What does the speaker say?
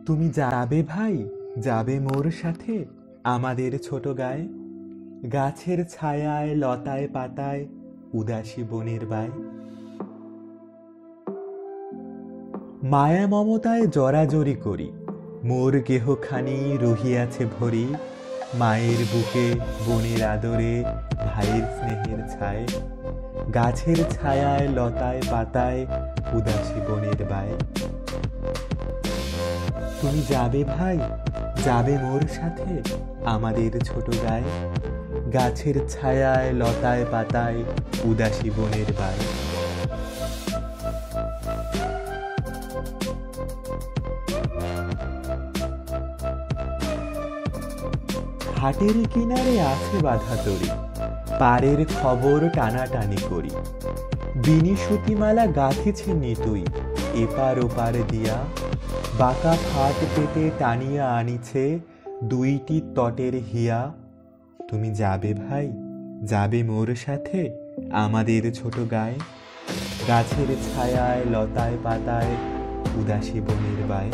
তুমি যাবে ভাই, যাবে মোর সাথে আমাদের ছোট গায়ে, গাছের ছায়ায় লতায় পাতায় উদাসী বনের বায়। মায়া মমতায় জড়াজড়ি করি, মোর গেহখানি রহিয়াছে ভরি, মায়ের বুকে বনের আদরে ভাইয়ের স্নেহের ছায়, গাছের ছায়ায় লতায় পাতায় উদাসী বনের বায়। তুমি যাবে ভাই, যাবে মোর সাথে আমাদের ছোট গায়ে, গাছের ছায়ায় লতায় পাতায় উদাসী বনের বায়। ঘাটের কিনারে আছে বাঁধা তরি, পাড়ের খবর টানাটানি করি, বিনি সুতিমালা গাঁথেছে নিতুই এপার ওপার দিয়া, বাঁকা ফাট পেতে টানিয়া আনিছে দুইটি তটের হিয়া। তুমি যাবে ভাই, যাবে মোর সাথে আমাদের ছোট গায়ে, গাছের ছায়ায় লতায় পাতায় উদাসী বনের বায়।